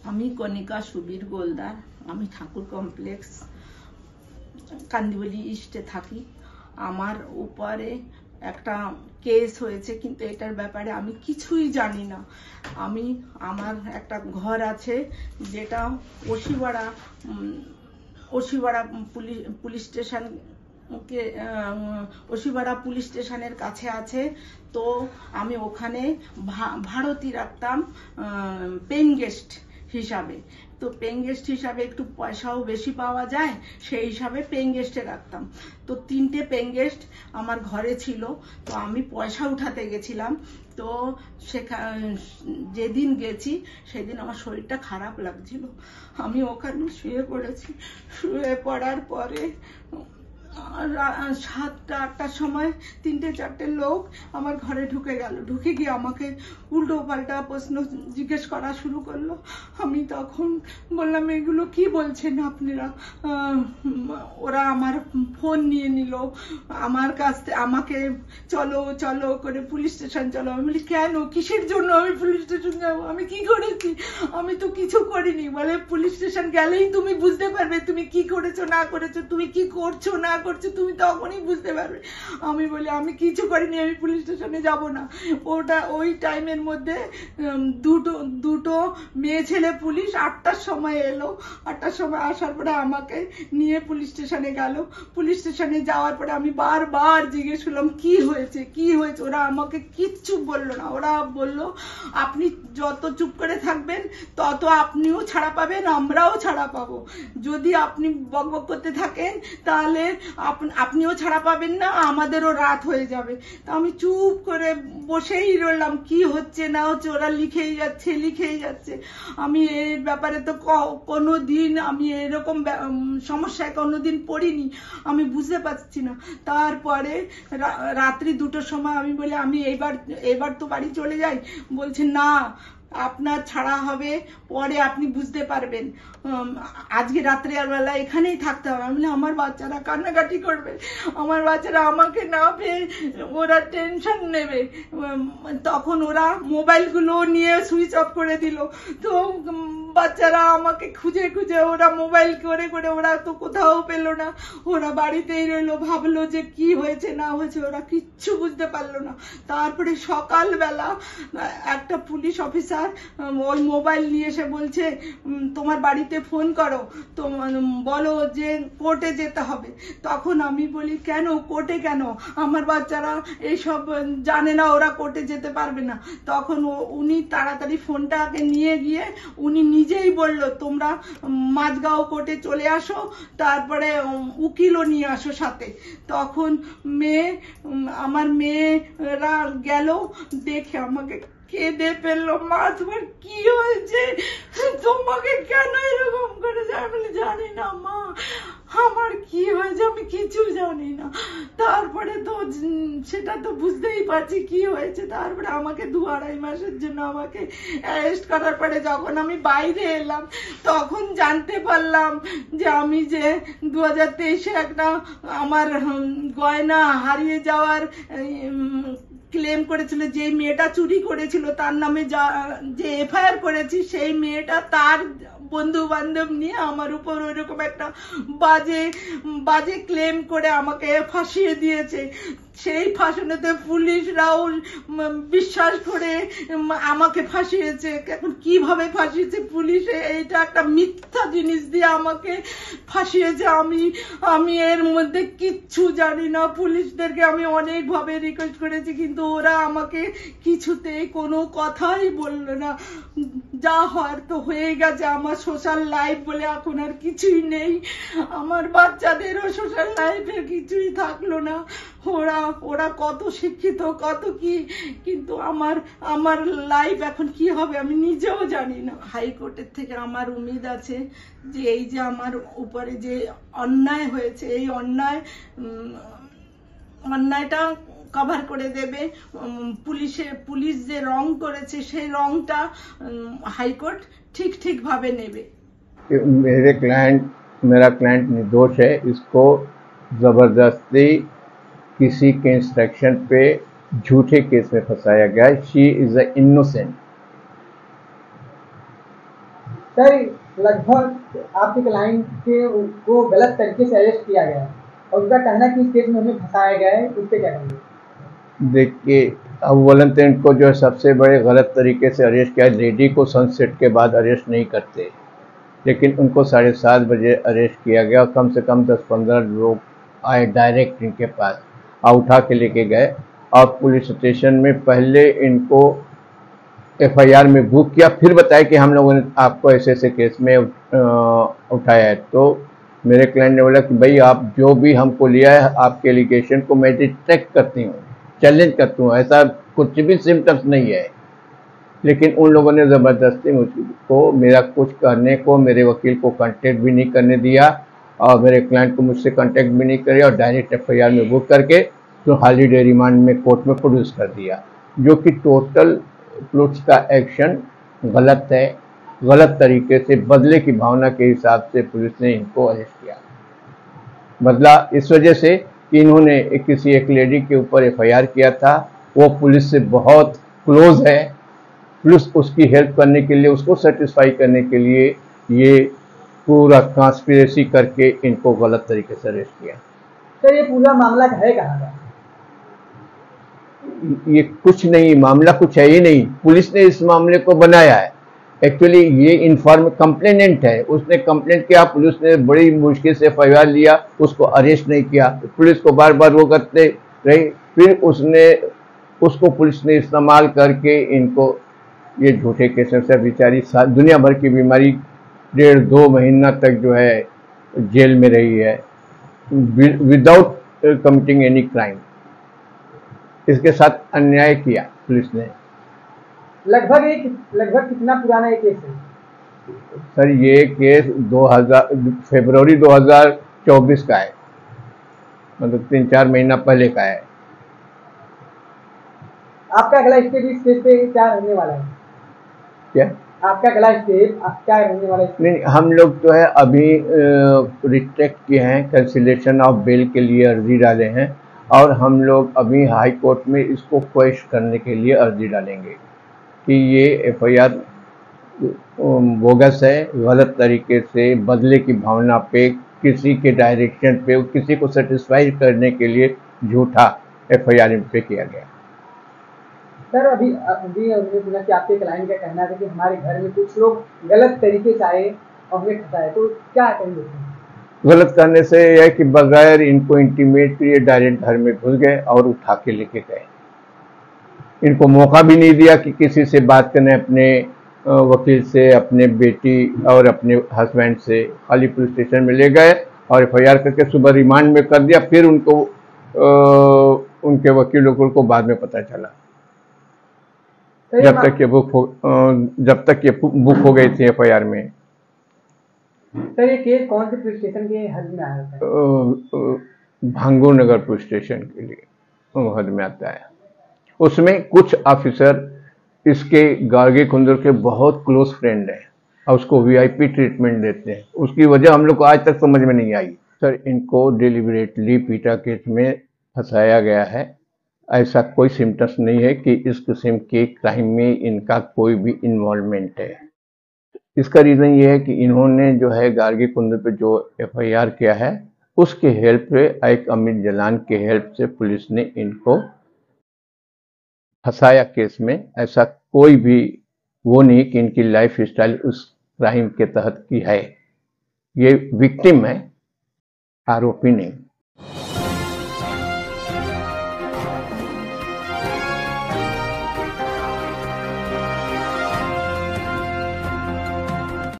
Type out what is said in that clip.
আমি কণিকা সুবীর গোলদার। আমি ঠাকুর কমপ্লেক্স কান্দিবলি ইস্টে থাকি। আমার উপরে একটা কেস হয়েছে, কিন্তু এটার ব্যাপারে আমি কিছুই জানি না। আমার একটা ঘর আছে যেটা ওসিপাড়া পুলিশ স্টেশন ওসিপাড়া পুলিশ স্টেশনের কাছে আছে। তো আমি ওখানে ভাড়াটি রাখতাম পেইং গেস্ট হিসাবে। তো পেইং গেস্ট হিসাবে একটু পয়সাও বেশি পাওয়া যায়, সেই হিসাবে পেইং গেস্টে রাখতাম। তো 3টে পেইং গেস্ট আমার ঘরে ছিল। তো আমি পয়সা উঠাতে গেছিলাম। তো যেদিন গেছি সেদিন আমার শরীরটা খারাপ লাগছিল। আমি ওখানে শুয়ে পড়েছি। শুয়ে পড়ার পরে 7টা 8টার সময় 3টে 4টে লোক আমার ঘরে ঢুকে গেল। ঢুকে গিয়ে আমাকে উল্টো পাল্টা প্রশ্ন জিজ্ঞেস করা শুরু করলো। আমি তখন বললাম, এগুলো কি বলছেন আপনারা? ওরা আমার ফোন নিয়ে নিল আমার কাছ থেকে। আমাকে চলো চলো করে পুলিশ স্টেশন চলো। আমি বলি, কেন, কিসের জন্য আমি পুলিশ স্টেশন যাবো? আমি কি করেছি? আমি তো কিছু করিনি। বলে, পুলিশ স্টেশন গেলেই তুমি বুঝতে পারবে তুমি কি করেছো না করেছো, তুমি কি করছো না করছো, তুমি তখনই বুঝতে পারবে। আমি বলি, আমি কিছু করিনি, আমি পুলিশ স্টেশনে যাব না। ওই টাইমের মধ্যে দুটো মেয়ে ছেলে পুলিশ 8টার সময় এলো। 8টার সময় আসার পরে আমাকে নিয়ে পুলিশ স্টেশনে গেল। পুলিশ স্টেশনে যাওয়ার পরে আমি বারবার জিজ্ঞেস করলাম, কি হয়েছে কি হয়েছে? ওরা আমাকে কিচ্ছু বললো না। ওরা বলল, আপনি যত চুপ করে থাকবেন তত আপনিও ছাড়া পাবেন, আমরাও ছাড়া পাবো। যদি আপনি বকবক করতে থাকেন তাহলে আপনিও ছাড়া পাবেন না, আমাদেরও রাত হয়ে যাবে। তো আমি চুপ করে বসেই রইলাম, কি হচ্ছে না হচ্ছে ওরা লিখেই যাচ্ছে। আমি এই ব্যাপারে তো কোনোদিন আমি এরকম সমস্যায় কোনোদিন পড়িনি, আমি বুঝতে পারছি না। তারপরে রাত্রি 2টোর সময় আমি বলি, আমি এবার তো বাড়ি চলে যাই। বলছে, না, আপনার ছাড়া হবে, পরে আপনি বুঝতে পারবেন, আজকে রাত্রে বেলা এখানেই থাকতে হবে। আমি বলি, আমার বাচ্চারা কান্নাকাটি করবে, আমার বাচ্চারা আমাকে না পেয়ে ওরা টেনশন নেবে। তখন ওরা মোবাইলগুলো নিয়ে সুইচ অফ করে দিল। তো বাচ্চারা আমাকে খুঁজে ওরা মোবাইল করে ওরা তো কোথাও পেল না। ওরা বাড়িতেই রইলো, ভাবলো যে কি হয়েছে না হয়েছে, ওরা কিচ্ছু বুঝতে পারলো না। তারপরে সকালবেলা একটা পুলিশ অফিসার ওই মোবাইল নিয়ে এসে বলছে, তোমার বাড়িতে ফোন করো, তো বলো যে কোর্টে যেতে হবে। তখন আমি বলি, কেন কোর্টে কেন? আমার বাচ্চারা এইসব জানে না, ওরা কোর্টে যেতে পারবে না। তখন উনি তাড়াতাড়ি ফোনটাকে নিয়ে গিয়ে উনি নিজেই বলল, তোমরা মাঝগাঁও কোর্টে চলে আসো, তারপরে উকিলও নিয়ে আসো সাথে। তখন আমার মেয়েরা গেল, দেখে আমাকে কেঁদে ফেললো, মা তোমার কি হয়েছে, তোমাকে কেন এরকম করেছে? আমি জানি না মা, আমার কি হয়েছে, আমি কিছু জানি না। তারপরে তো সেটা তো বুঝতেই পারছি কি হয়েছে। তারপরে আমাকে 2-2.5 মাসের জন্য আমাকে অ্যারেস্ট করার পরে যখন আমি বাইরে এলাম, তখন জানতে পারলাম যে আমি যে 2023-এ একটা আমার গয়না হারিয়ে যাওয়ার ক্লেম করেছিল, যে মেয়েটা চুরি করেছিল তার নামে যে এফআইআর করেছি, সেই মেয়েটা তার বন্ধু বান্ধব নিয়ে আমার উপর ওইরকম একটা বাজে ক্লেম করে আমাকে ফাঁসিয়ে দিয়েছে। সেই ফাঁসানোতে পুলিশরাও বিশ্বাস করে আমাকে ফাঁসিয়েছে। এখন কিভাবে ফাঁসিয়েছে পুলিশে, এইটা একটা মিথ্যা জিনিস দিয়ে আমাকে ফাঁসিয়েছে। আমি এর মধ্যে কিচ্ছু জানি না। পুলিশদেরকে আমি অনেকভাবে রিকোয়েস্ট করেছি, কিন্তু ওরা আমাকে কিছুতেই কোনো কথাই বললো না। যা হওয়ার তো হয়ে গেছে। আমার সোশ্যাল লাইফ বলে এখন আর কিছুই নেই, আমার বাচ্চাদেরও সোশ্যাল লাইফের কিছুই থাকলো না। ওরা কত শিক্ষিত, কত কি, কিন্তু আমার লাইফ এখন কি হবে আমি নিজেও জানি না। হাইকোর্টের থেকে আমার উম্মিদ আছে যে এই যে আমার উপরে যে অন্যায় হয়েছে, এই অন্যায়টা কভার করে দেবে। পুলিশ যে রং করেছে সেই রংটা হাইকোর্ট ঠিক ভাবে নেবে। मेरा क्लाइंट निर्दोष है, इसको जबरदस्ती किसी के इंस्ट्रक्शन पे झूठे केस में फंसाया गया है। She is a innocent. Sir लगभग आपके क्लाइंट के को गलत तरीके से अरेस्ट किया गया है और उनका कहना है कि इस केस में हमें फंसाया गया है, उस पर क्या कहेंगे? देखिए, अव्वलन तो इनको जो है सबसे बड़े गलत तरीके से अरेस्ट किया। लेडी को सनसेट के बाद अरेस्ट नहीं करते, लेकिन उनको 7:30 बजे अरेस्ट किया गया और कम से कम 10-15 लोग आए डायरेक्ट इनके पास और उठा के लेके गए और पुलिस स्टेशन में पहले इनको एफआईआर में बुक किया, फिर बताया कि हम लोगों ने आपको ऐसे ऐसे केस में उठाया है। तो मेरे क्लाइंट ने बोला कि भाई आप जो भी हमको लिया है, आपके एलिगेशन को मैं डिटेक्ट करती हूँ, चैलेंज करती हूँ, ऐसा कुछ भी सिम्टम्स नहीं है। लेकिन उन लोगों ने ज़बरदस्ती मुझको मेरा कुछ करने को, मेरे वकील को कांटेक्ट भी नहीं करने दिया और मेरे क्लाइंट को मुझसे कांटेक्ट भी नहीं किया और डायरेक्ट एफआईआर में बुक करके तो हॉलीडे रिमांड में कोर्ट में प्रोड्यूस कर दिया, जो कि टोटल पुलिस का एक्शन गलत है। गलत तरीके से बदले की भावना के हिसाब से पुलिस ने इनको अरेस्ट किया। बदला इस वजह से कि इन्होंने किसी एक लेडी के ऊपर एफआईआर किया था, वो पुलिस से बहुत क्लोज है, पुलिस उसकी हेल्प करने के लिए, उसको सेटिस्फाई करने के लिए ये पूरा कॉन्स्पिरेसी करके इनको गलत तरीके से अरेस्ट किया। सर ये पूरा मामला है कहाँ का? ये कुछ नहीं, मामला कुछ है ही नहीं, पुलिस ने इस मामले को बनाया है। एक्चुअली ये इन्फॉर्म कंप्लेनेंट है, उसने कंप्लेंट किया, पुलिस ने बड़ी मुश्किल से एफआईआर लिया, उसको अरेस्ट नहीं किया, पुलिस को बार बार वो करते रही, फिर उसको पुलिस ने इस्तेमाल करके इनको ये झूठे केस से बेचारी दुनिया भर की बीमारी 1.5-2 महीना तक जो है जेल में रही है विदाउट कमिटिंग एनी क्राइम। इसके साथ अन्याय किया पुलिस ने। लगभग कितना पुराना ये केस है? सर ये केस फरवरी 2024 का है, मतलब 3-4 महीना पहले का है। आपका अगला स्टेप इस केस पे क्या रहने वाला है? क्या आपका अगला स्टेप क्या रहने वाला है? नहीं, हम लोग जो है अभी रिस्ट्रिक्ट किए हैं, कैंसिलेशन ऑफ बेल के लिए अर्जी डाले हैं और हम लोग अभी हाई कोर्ट में इसको क्वेश्चन करने के लिए अर्जी डालेंगे कि ये एफआईआर बोगस है, गलत तरीके से बदले की भावना पे, किसी के डायरेक्शन पे, किसी को सेटिस्फाई करने के लिए झूठा एफआईआर पे किया गया। सर अभी हमने सुना कि आपके क्लाइंट का कहना था कि हमारे घर में कुछ लोग गलत तरीके से आए और हमें फंसाए, तो क्या कहेंगे? गलत करने से यह कि बगैर इनको इंटीमेट किए डायरेक्ट घर में घुस गए और उठा के लेके गए। इनको मौका भी नहीं दिया कि किसी से बात करने, अपने वकील से, अपने बेटी और अपने हस्बैंड से। खाली पुलिस स्टेशन में ले गए और एफआईआर करके सुबह रिमांड में कर दिया, फिर उनको उनके वकीलों को बाद में पता चला, जब तक ये बुक हो गई थी एफआईआर में। सर ये केस कौन से पुलिस स्टेशन के हद में आया था? भांगूर नगर पुलिस स्टेशन के लिए हद में आता है। उसमें कुछ ऑफिसर इसके गार्गी कुंदर के बहुत क्लोज फ्रेंड हैं और उसको वीआईपी ट्रीटमेंट देते हैं। उसकी वजह हम लोग को आज तक समझ में नहीं आई। सर इनको डिलिबरेटली पीटा केस में फंसाया गया है। ऐसा कोई सिम्टम्स नहीं है कि इस किस्म के क्राइम में इनका कोई भी इन्वॉल्वमेंट है। इसका रीज़न ये है कि इन्होंने जो है गार्गी कुंदर पे जो एफआईआर किया है, उसके हेल्प पे, एक अमित जलान के हेल्प से पुलिस ने इनको फंसाया केस में। ऐसा कोई भी वो नहीं कि इनकी लाइफ स्टाइल उस क्राइम के तहत की है। ये विक्टिम है, आरोपी नहीं।